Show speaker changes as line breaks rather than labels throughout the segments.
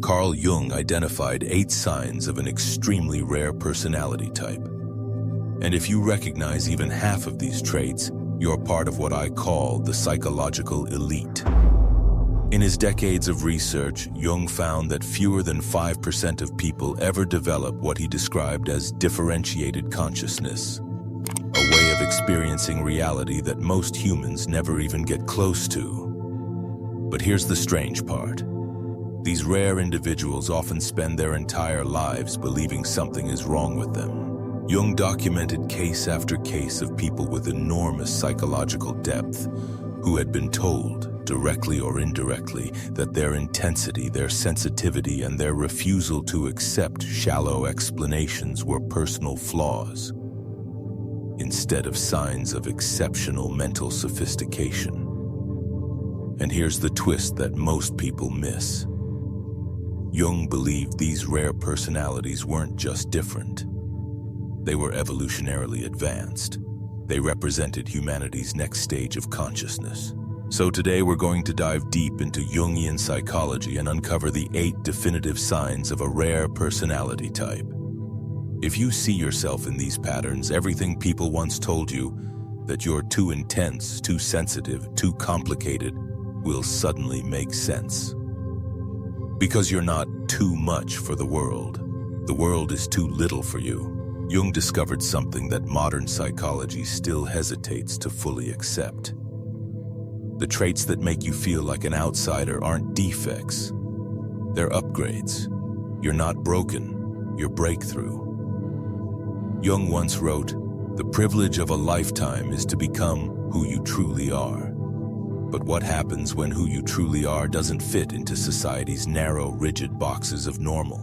Carl Jung identified 8 signs of an extremely rare personality type. And if you recognize even half of these traits, you're part of what I call the psychological elite. In his decades of research, Jung found that fewer than 5% of people ever develop what he described as differentiated consciousness, a way of experiencing reality that most humans never even get close to. But here's the strange part. These rare individuals often spend their entire lives believing something is wrong with them. Jung documented case after case of people with enormous psychological depth who had been told, directly or indirectly, that their intensity, their sensitivity, and their refusal to accept shallow explanations were personal flaws, instead of signs of exceptional mental sophistication. And here's the twist that most people miss. Jung believed these rare personalities weren't just different. They were evolutionarily advanced. They represented humanity's next stage of consciousness. So today we're going to dive deep into Jungian psychology and uncover the 8 definitive signs of a rare personality type. If you see yourself in these patterns, everything people once told you, that you're too intense, too sensitive, too complicated, will suddenly make sense. Because you're not too much for the world. The world is too little for you. Jung discovered something that modern psychology still hesitates to fully accept. The traits that make you feel like an outsider aren't defects. They're upgrades. You're not broken, you're breakthrough. Jung once wrote, "The privilege of a lifetime is to become who you truly are." But what happens when who you truly are doesn't fit into society's narrow, rigid boxes of normal?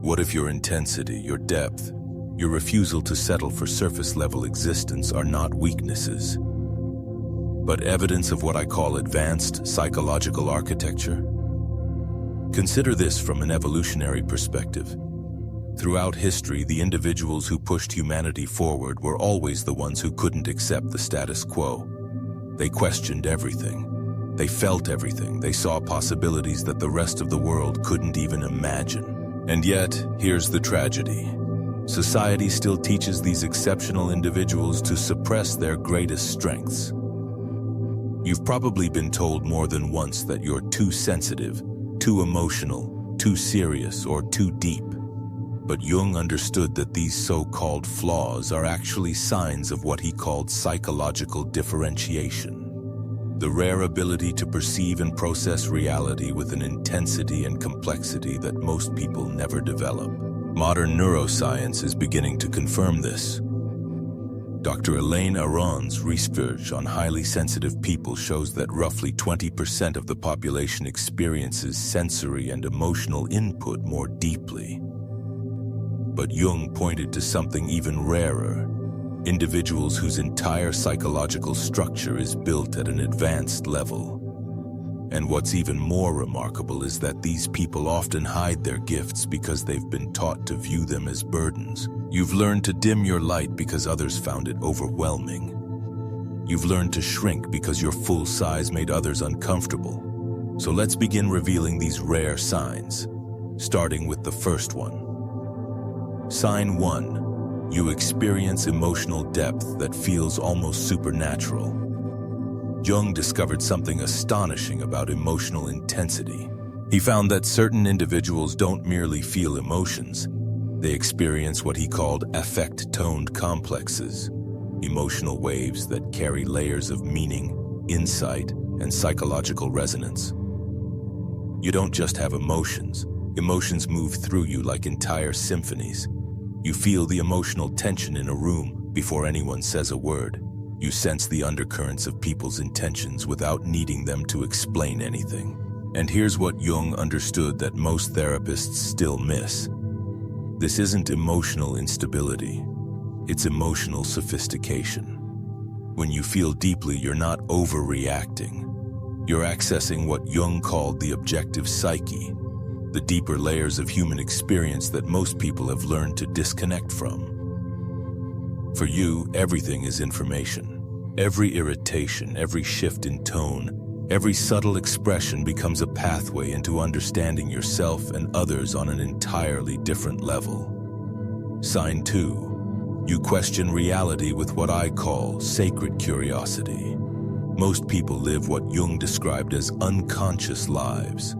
What if your intensity, your depth, your refusal to settle for surface-level existence are not weaknesses, but evidence of what I call advanced psychological architecture? Consider this from an evolutionary perspective. Throughout history, the individuals who pushed humanity forward were always the ones who couldn't accept the status quo. They questioned everything. They felt everything. They saw possibilities that the rest of the world couldn't even imagine. And yet, here's the tragedy. Society still teaches these exceptional individuals to suppress their greatest strengths. You've probably been told more than once that you're too sensitive, too emotional, too serious, or too deep. But Jung understood that these so-called flaws are actually signs of what he called psychological differentiation. The rare ability to perceive and process reality with an intensity and complexity that most people never develop. Modern neuroscience is beginning to confirm this. Dr. Elaine Aron's research on highly sensitive people shows that roughly 20% of the population experiences sensory and emotional input more deeply. But Jung pointed to something even rarer. Individuals whose entire psychological structure is built at an advanced level. And what's even more remarkable is that these people often hide their gifts because they've been taught to view them as burdens. You've learned to dim your light because others found it overwhelming. You've learned to shrink because your full size made others uncomfortable. So let's begin revealing these rare signs, starting with the first one. Sign 1. You experience emotional depth that feels almost supernatural. Jung discovered something astonishing about emotional intensity. He found that certain individuals don't merely feel emotions, they experience what he called affect-toned complexes, emotional waves that carry layers of meaning, insight, and psychological resonance. You don't just have emotions. Emotions move through you like entire symphonies. You feel the emotional tension in a room before anyone says a word. You sense the undercurrents of people's intentions without needing them to explain anything. And here's what Jung understood that most therapists still miss. This isn't emotional instability. It's emotional sophistication. When you feel deeply, you're not overreacting. You're accessing what Jung called the objective psyche, the deeper layers of human experience that most people have learned to disconnect from. For you, everything is information. Every irritation, every shift in tone, Every subtle expression becomes a pathway into understanding yourself and others on an entirely different level. Sign 2. You question reality with what I call sacred curiosity. Most people live what Jung described as unconscious lives.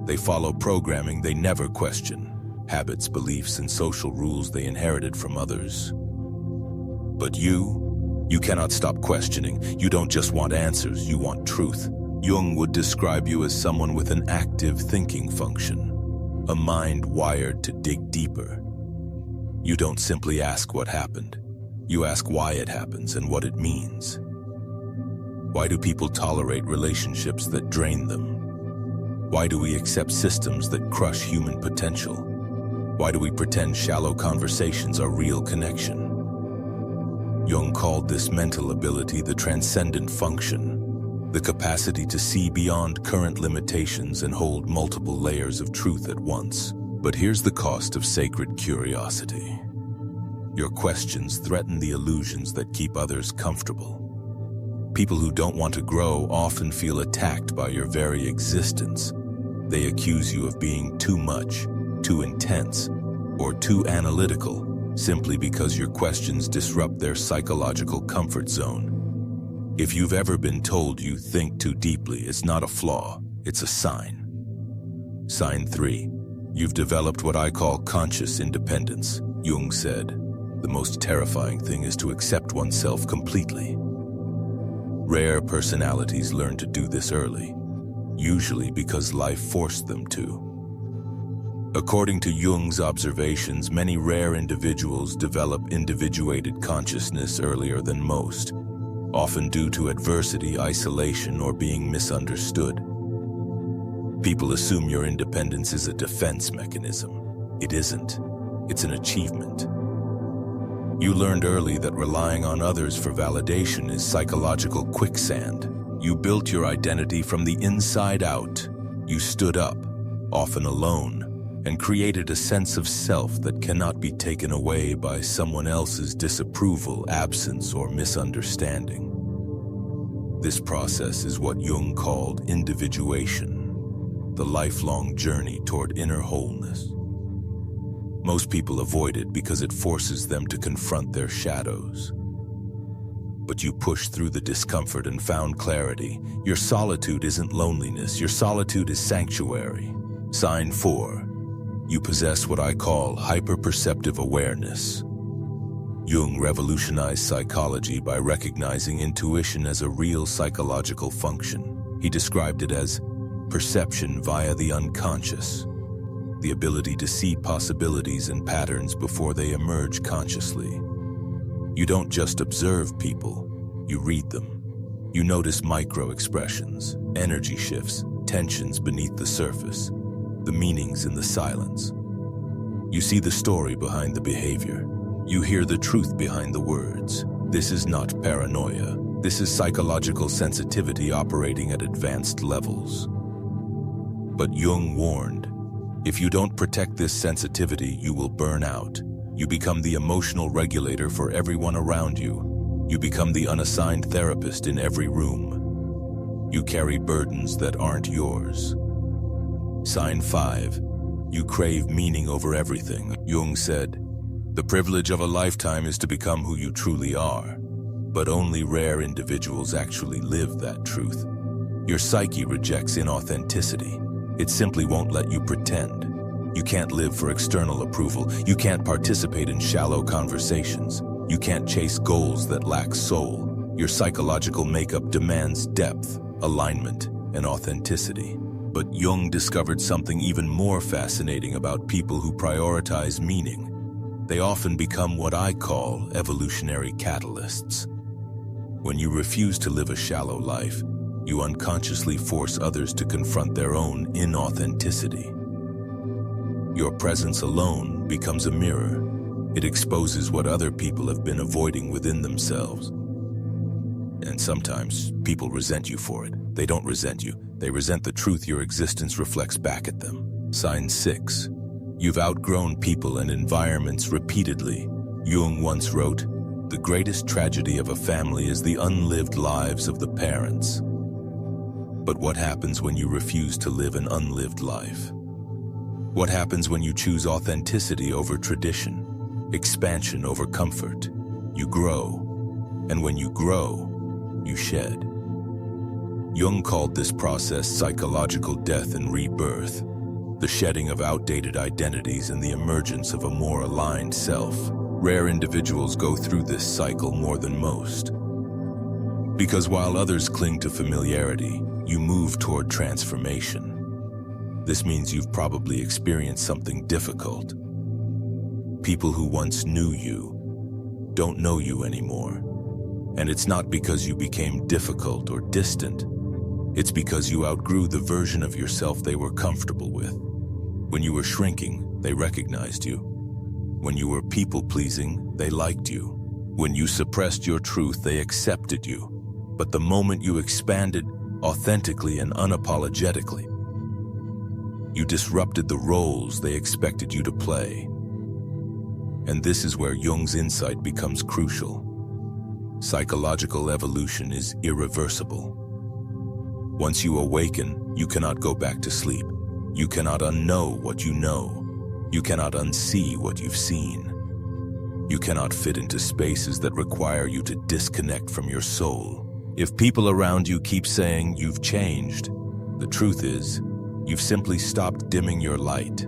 They follow programming they never question, habits, beliefs, and social rules they inherited from others. But you cannot stop questioning. You don't just want answers, you want truth. Jung would describe you as someone with an active thinking function, a mind wired to dig deeper. You don't simply ask what happened. You ask why it happens and what it means. Why do people tolerate relationships that drain them? Why do we accept systems that crush human potential? Why do we pretend shallow conversations are real connection? Jung called this mental ability the transcendent function, the capacity to see beyond current limitations and hold multiple layers of truth at once. But here's the cost of sacred curiosity. Your questions threaten the illusions that keep others comfortable. People who don't want to grow often feel attacked by your very existence. They accuse you of being too much, too intense, or too analytical, simply because your questions disrupt their psychological comfort zone. If you've ever been told you think too deeply, it's not a flaw, it's a sign. Sign 3. You've developed what I call conscious independence. Jung said, the most terrifying thing is to accept oneself completely. Rare personalities learn to do this early, usually because life forced them to. According to Jung's observations, many rare individuals develop individuated consciousness earlier than most, often due to adversity, isolation, or being misunderstood. People assume your independence is a defense mechanism. It isn't. It's an achievement. You learned early that relying on others for validation is psychological quicksand. You built your identity from the inside out. You stood up, often alone, and created a sense of self that cannot be taken away by someone else's disapproval, absence, or misunderstanding. This process is what Jung called individuation, the lifelong journey toward inner wholeness. Most people avoid it because it forces them to confront their shadows. But you pushed through the discomfort and found clarity. Your solitude isn't loneliness, your solitude is sanctuary. Sign 4. You possess what I call hyperperceptive awareness. Jung revolutionized psychology by recognizing intuition as a real psychological function. He described it as perception via the unconscious, the ability to see possibilities and patterns before they emerge consciously. You don't just observe people, you read them. You notice micro-expressions, energy shifts, tensions beneath the surface, the meanings in the silence. You see the story behind the behavior. You hear the truth behind the words. This is not paranoia. This is psychological sensitivity operating at advanced levels. But Jung warned, if you don't protect this sensitivity, you will burn out. You become the emotional regulator for everyone around you. You become the unassigned therapist in every room. You carry burdens that aren't yours. Sign 5. You crave meaning over everything. Jung said, the privilege of a lifetime is to become who you truly are. But only rare individuals actually live that truth. Your psyche rejects inauthenticity. It simply won't let you pretend. You can't live for external approval. You can't participate in shallow conversations. You can't chase goals that lack soul. Your psychological makeup demands depth, alignment, and authenticity. But Jung discovered something even more fascinating about people who prioritize meaning. They often become what I call evolutionary catalysts. When you refuse to live a shallow life, you unconsciously force others to confront their own inauthenticity. Your presence alone becomes a mirror. It exposes what other people have been avoiding within themselves. And sometimes people resent you for it. They don't resent you. They resent the truth your existence reflects back at them. Sign 6. You've outgrown people and environments repeatedly. Jung once wrote, the greatest tragedy of a family is the unlived lives of the parents. But what happens when you refuse to live an unlived life? What happens when you choose authenticity over tradition, expansion over comfort? You grow, and when you grow, you shed. Jung called this process psychological death and rebirth, the shedding of outdated identities and the emergence of a more aligned self. Rare individuals go through this cycle more than most. Because while others cling to familiarity, you move toward transformation. This means you've probably experienced something difficult. People who once knew you don't know you anymore. And it's not because you became difficult or distant. It's because you outgrew the version of yourself they were comfortable with. When you were shrinking, they recognized you. When you were people-pleasing, they liked you. When you suppressed your truth, they accepted you. But the moment you expanded authentically and unapologetically, you disrupted the roles they expected you to play. And this is where Jung's insight becomes crucial. Psychological evolution is irreversible. Once you awaken, you cannot go back to sleep. You cannot unknow what you know. You cannot unsee what you've seen. You cannot fit into spaces that require you to disconnect from your soul. If people around you keep saying you've changed, the truth is, you've simply stopped dimming your light,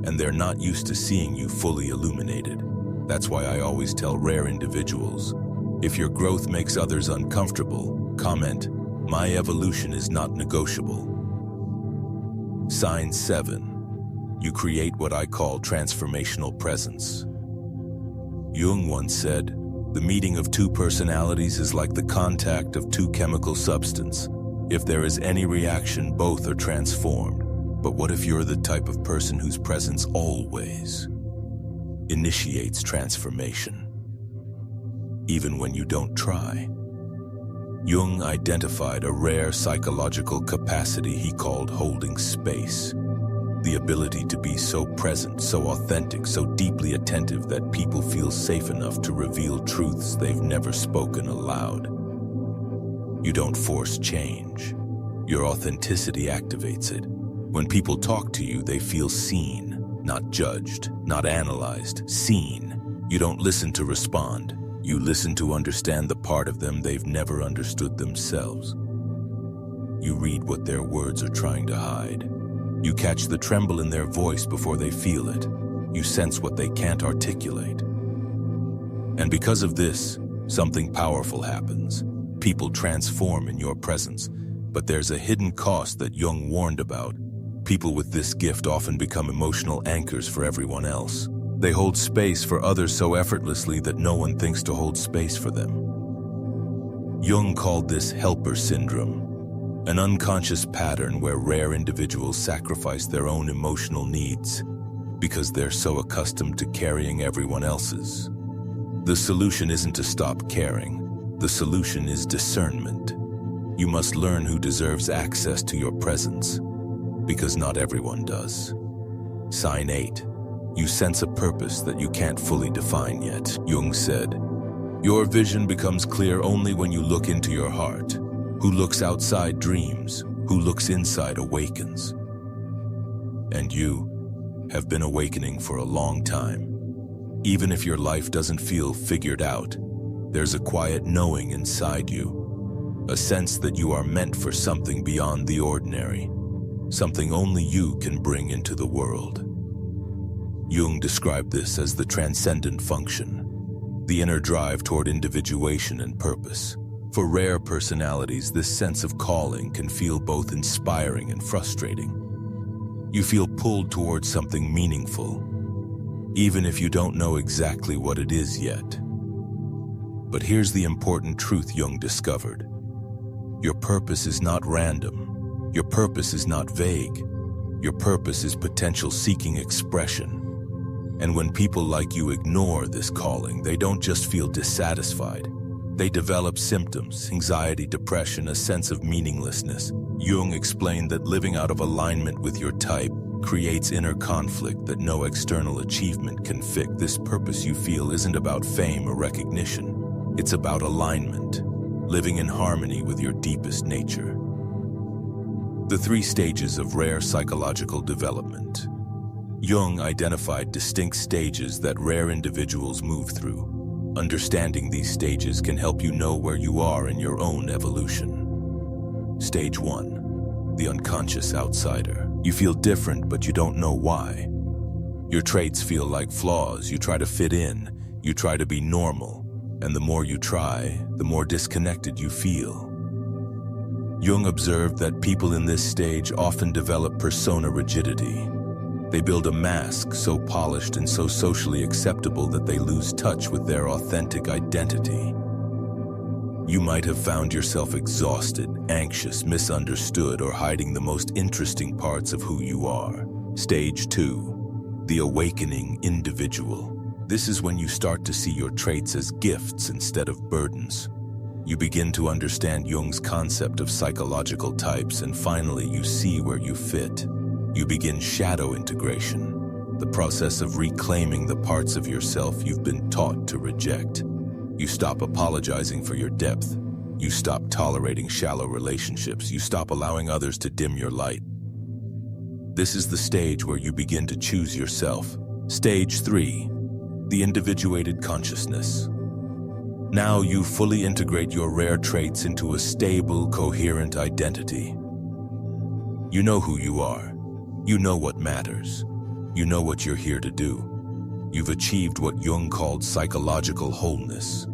and they're not used to seeing you fully illuminated. That's why I always tell rare individuals, if your growth makes others uncomfortable, comment, "My evolution is not negotiable." Sign 7. You create what I call transformational presence. Jung once said, "The meeting of two personalities is like the contact of two chemical substances. If there is any reaction, both are transformed. But what if you're the type of person whose presence always initiates transformation, even when you don't try?" Jung identified a rare psychological capacity he called holding space. The ability to be so present, so authentic, so deeply attentive that people feel safe enough to reveal truths they've never spoken aloud. You don't force change. Your authenticity activates it. When people talk to you, they feel seen, not judged, not analyzed, seen. You don't listen to respond. You listen to understand the part of them they've never understood themselves. You read what their words are trying to hide. You catch the tremble in their voice before they feel it. You sense what they can't articulate. And because of this, something powerful happens. People transform in your presence, but there's a hidden cost that Jung warned about. People with this gift often become emotional anchors for everyone else. They hold space for others so effortlessly that no one thinks to hold space for them. Jung called this helper syndrome, an unconscious pattern where rare individuals sacrifice their own emotional needs because they're so accustomed to carrying everyone else's. The solution isn't to stop caring. The solution is discernment. You must learn who deserves access to your presence, because not everyone does. Sign 8. You sense a purpose that you can't fully define yet. Jung said, "Your vision becomes clear only when you look into your heart. Who looks outside dreams, who looks inside awakens." And you have been awakening for a long time. Even if your life doesn't feel figured out, there's a quiet knowing inside you, a sense that you are meant for something beyond the ordinary, something only you can bring into the world. Jung described this as the transcendent function, the inner drive toward individuation and purpose. For rare personalities, this sense of calling can feel both inspiring and frustrating. You feel pulled towards something meaningful, even if you don't know exactly what it is yet. But here's the important truth Jung discovered. Your purpose is not random. Your purpose is not vague. Your purpose is potential seeking expression. And when people like you ignore this calling, they don't just feel dissatisfied. They develop symptoms, anxiety, depression, a sense of meaninglessness. Jung explained that living out of alignment with your type creates inner conflict that no external achievement can fix. This purpose you feel isn't about fame or recognition. It's about alignment, living in harmony with your deepest nature. The 3 stages of rare psychological development. Jung identified distinct stages that rare individuals move through. Understanding these stages can help you know where you are in your own evolution. Stage 1. The unconscious outsider. You feel different, but you don't know why. Your traits feel like flaws. You try to fit in. You try to be normal. And the more you try, the more disconnected you feel. Jung observed that people in this stage often develop persona rigidity. They build a mask so polished and so socially acceptable that they lose touch with their authentic identity. You might have found yourself exhausted, anxious, misunderstood, or hiding the most interesting parts of who you are. Stage 2. The Awakening Individual. This is when you start to see your traits as gifts instead of burdens. You begin to understand Jung's concept of psychological types, and finally you see where you fit. You begin shadow integration, the process of reclaiming the parts of yourself you've been taught to reject. You stop apologizing for your depth. You stop tolerating shallow relationships. You stop allowing others to dim your light. This is the stage where you begin to choose yourself. Stage 3. The Individuated Consciousness. Now you fully integrate your rare traits into a stable, coherent identity. You know who you are. You know what matters. You know what you're here to do. You've achieved what Jung called psychological wholeness,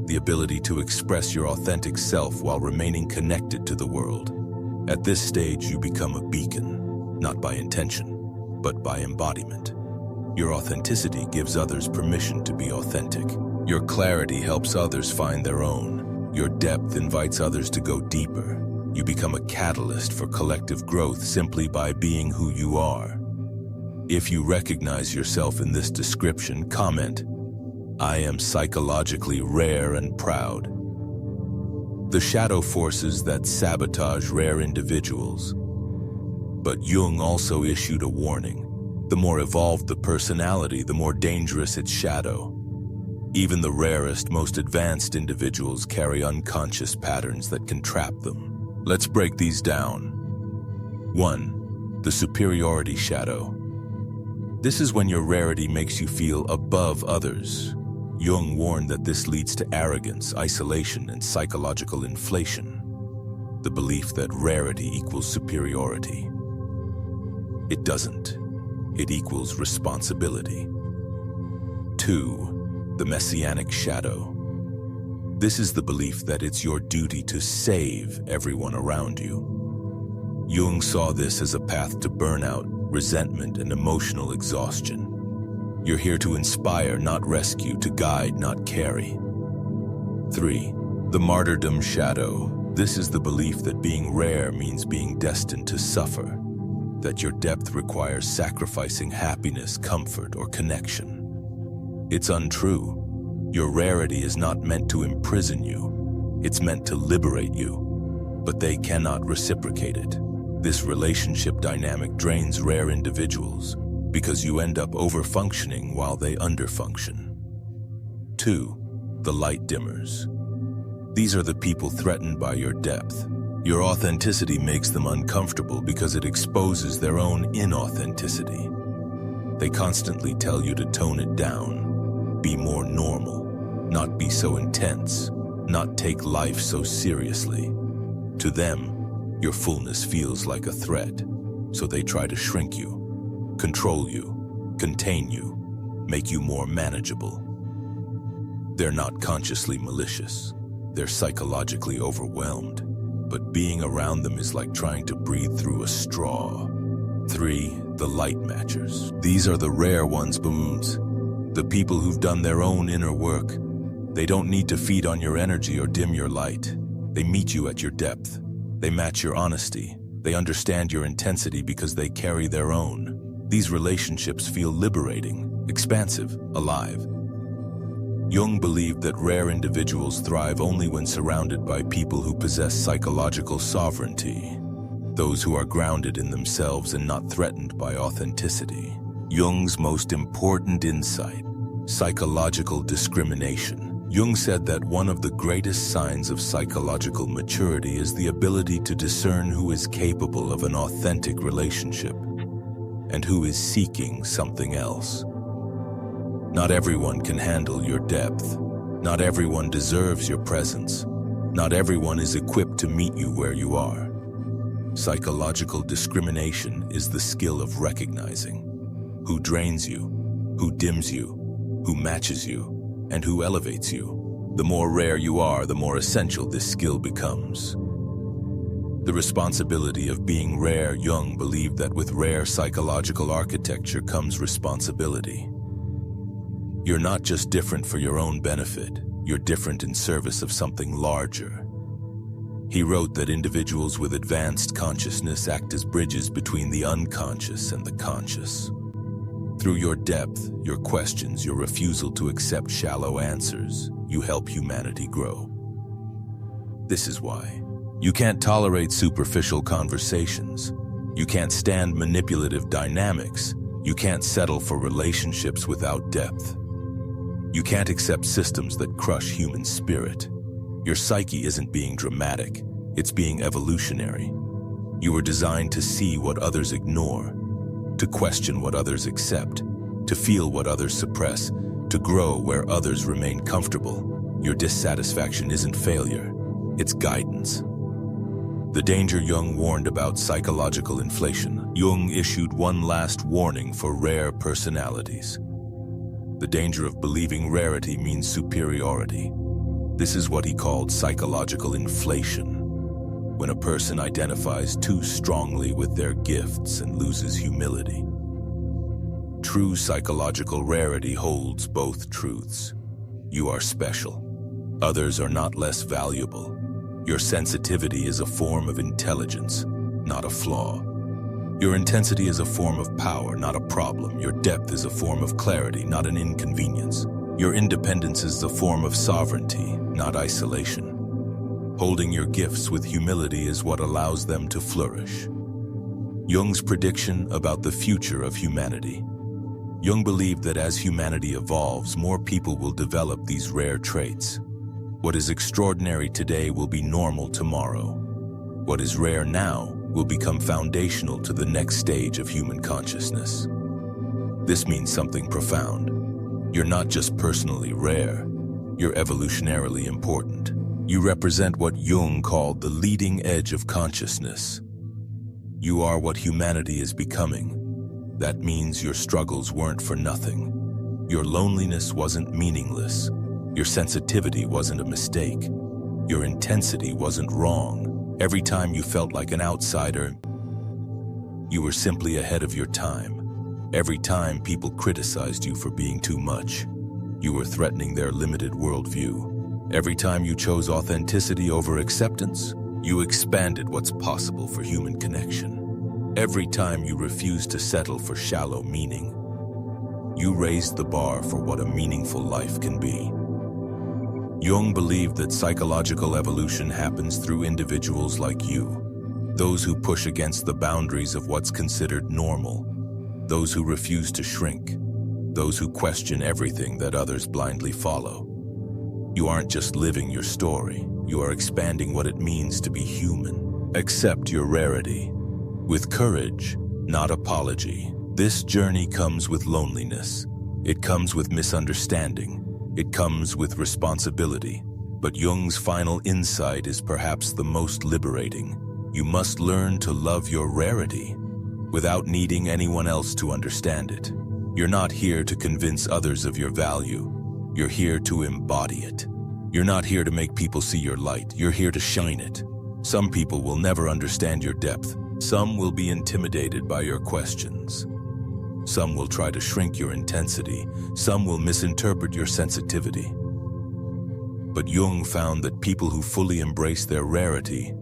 the ability to express your authentic self while remaining connected to the world. At this stage, you become a beacon, not by intention, but by embodiment. Your authenticity gives others permission to be authentic. Your clarity helps others find their own. Your depth invites others to go deeper. You become a catalyst for collective growth simply by being who you are. If you recognize yourself in this description, comment, "I am psychologically rare and proud." The shadow forces that sabotage rare individuals. But Jung also issued a warning. The more evolved the personality, the more dangerous its shadow. Even the rarest, most advanced individuals carry unconscious patterns that can trap them. Let's break these down. 1. The superiority shadow. This is when your rarity makes you feel above others. Jung warned that this leads to arrogance, isolation, and psychological inflation. The belief that rarity equals superiority. It doesn't. It equals responsibility. 2. The messianic shadow. This is the belief that it's your duty to save everyone around you. Jung saw this as a path to burnout, resentment, and emotional exhaustion. You're here to inspire, not rescue, to guide, not carry. 3. The martyrdom shadow. This is the belief that being rare means being destined to suffer, that your depth requires sacrificing happiness, comfort, or connection. It's untrue. Your rarity is not meant to imprison you. It's meant to liberate you. But they cannot reciprocate it. This relationship dynamic drains rare individuals because you end up over-functioning while they underfunction. 2. The light dimmers. These are the people threatened by your depth. Your authenticity makes them uncomfortable because it exposes their own inauthenticity. They constantly tell you to tone it down. Be more normal, not be so intense, not take life so seriously. To them, your fullness feels like a threat, so they try to shrink you, control you, contain you, make you more manageable. They're not consciously malicious, they're psychologically overwhelmed, but being around them is like trying to breathe through a straw. 3. The light matchers. These are the rare ones, booms. The people who've done their own inner work. They don't need to feed on your energy or dim your light. They meet you at your depth. They match your honesty. They understand your intensity because they carry their own. These relationships feel liberating, expansive, alive. Jung believed that rare individuals thrive only when surrounded by people who possess psychological sovereignty, those who are grounded in themselves and not threatened by authenticity. Jung's most important insight: psychological discrimination. Jung said that one of the greatest signs of psychological maturity is the ability to discern who is capable of an authentic relationship and who is seeking something else. Not everyone can handle your depth. Not everyone deserves your presence. Not everyone is equipped to meet you where you are. Psychological discrimination is the skill of recognizing who drains you, who dims you, who matches you, and who elevates you. The more rare you are, the more essential this skill becomes. The responsibility of being rare. Jung believed that with rare psychological architecture comes responsibility. You're not just different for your own benefit, you're different in service of something larger. He wrote that individuals with advanced consciousness act as bridges between the unconscious and the conscious. Through your depth, your questions, your refusal to accept shallow answers, you help humanity grow. This is why you can't tolerate superficial conversations. You can't stand manipulative dynamics. You can't settle for relationships without depth. You can't accept systems that crush human spirit. Your psyche isn't being dramatic, it's being evolutionary. You were designed to see what others ignore, to question what others accept, to feel what others suppress, to grow where others remain comfortable. Your dissatisfaction isn't failure, it's guidance. The danger Jung warned about: psychological inflation. Jung issued one last warning for rare personalities. The danger of believing rarity means superiority. This is what he called psychological inflation, when a person identifies too strongly with their gifts and loses humility. True psychological rarity holds both truths. You are special. Others are not less valuable. Your sensitivity is a form of intelligence, not a flaw. Your intensity is a form of power, not a problem. Your depth is a form of clarity, not an inconvenience. Your independence is a form of sovereignty, not isolation. Holding your gifts with humility is what allows them to flourish. Jung's prediction about the future of humanity. Jung believed that as humanity evolves, more people will develop these rare traits. What is extraordinary today will be normal tomorrow. What is rare now will become foundational to the next stage of human consciousness. This means something profound. You're not just personally rare, you're evolutionarily important. You represent what Jung called the leading edge of consciousness. You are what humanity is becoming. That means your struggles weren't for nothing. Your loneliness wasn't meaningless. Your sensitivity wasn't a mistake. Your intensity wasn't wrong. Every time you felt like an outsider, you were simply ahead of your time. Every time people criticized you for being too much, you were threatening their limited worldview. Every time you chose authenticity over acceptance, you expanded what's possible for human connection. Every time you refused to settle for shallow meaning, you raised the bar for what a meaningful life can be. Jung believed that psychological evolution happens through individuals like you, those who push against the boundaries of what's considered normal, those who refuse to shrink, those who question everything that others blindly follow. You aren't just living your story, you are expanding what it means to be human. Accept your rarity. With courage, not apology. This journey comes with loneliness. It comes with misunderstanding. It comes with responsibility. But Jung's final insight is perhaps the most liberating. You must learn to love your rarity without needing anyone else to understand it. You're not here to convince others of your value. You're here to embody it. You're not here to make people see your light. You're here to shine it. Some people will never understand your depth. Some will be intimidated by your questions. Some will try to shrink your intensity. Some will misinterpret your sensitivity. But Jung found that people who fully embrace their rarity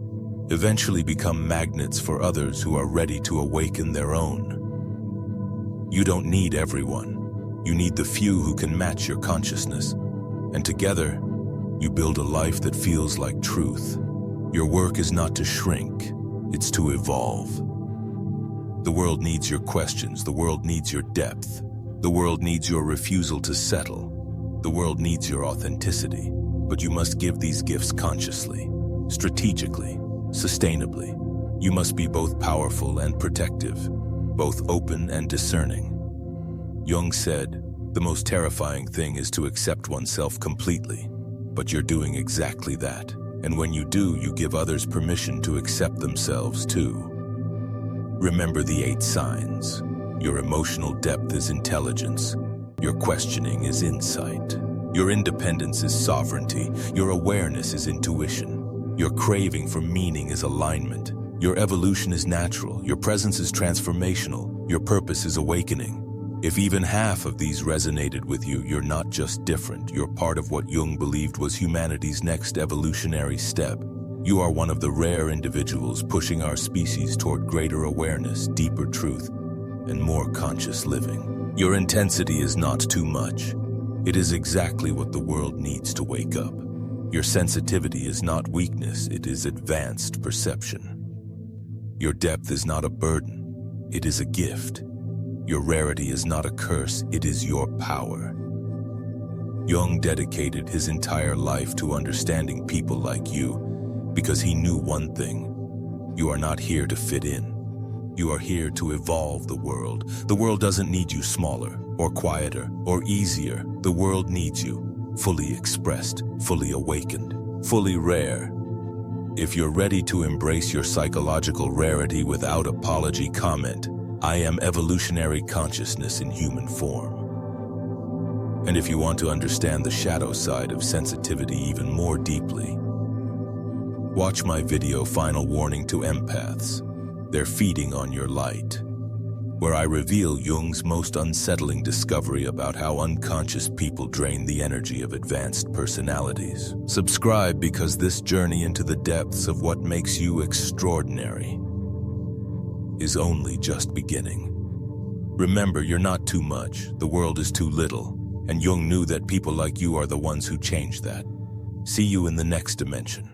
eventually become magnets for others who are ready to awaken their own. You don't need everyone. You need the few who can match your consciousness. And together, you build a life that feels like truth. Your work is not to shrink, it's to evolve. The world needs your questions. The world needs your depth. The world needs your refusal to settle. The world needs your authenticity, but you must give these gifts consciously, strategically, sustainably. You must be both powerful and protective, both open and discerning. Jung said, "The most terrifying thing is to accept oneself completely," but you're doing exactly that. And when you do, you give others permission to accept themselves too. Remember the 8 signs. Your emotional depth is intelligence. Your questioning is insight. Your independence is sovereignty. Your awareness is intuition. Your craving for meaning is alignment. Your evolution is natural. Your presence is transformational. Your purpose is awakening. If even half of these resonated with you, you're not just different. You're part of what Jung believed was humanity's next evolutionary step. You are one of the rare individuals pushing our species toward greater awareness, deeper truth, and more conscious living. Your intensity is not too much. It is exactly what the world needs to wake up. Your sensitivity is not weakness, it is advanced perception. Your depth is not a burden, it is a gift. Your rarity is not a curse, it is your power. Jung dedicated his entire life to understanding people like you because he knew one thing: you are not here to fit in. You are here to evolve the world. The world doesn't need you smaller, or quieter, or easier. The world needs you, fully expressed, fully awakened, fully rare. If you're ready to embrace your psychological rarity without apology, comment, "I am evolutionary consciousness in human form." And if you want to understand the shadow side of sensitivity even more deeply, watch my video Final Warning to Empaths. They're feeding on your light, where I reveal Jung's most unsettling discovery about how unconscious people drain the energy of advanced personalities. Subscribe, because this journey into the depths of what makes you extraordinary is only just beginning. Remember, you're not too much, the world is too little, and Jung knew that people like you are the ones who change that. See you in the next dimension.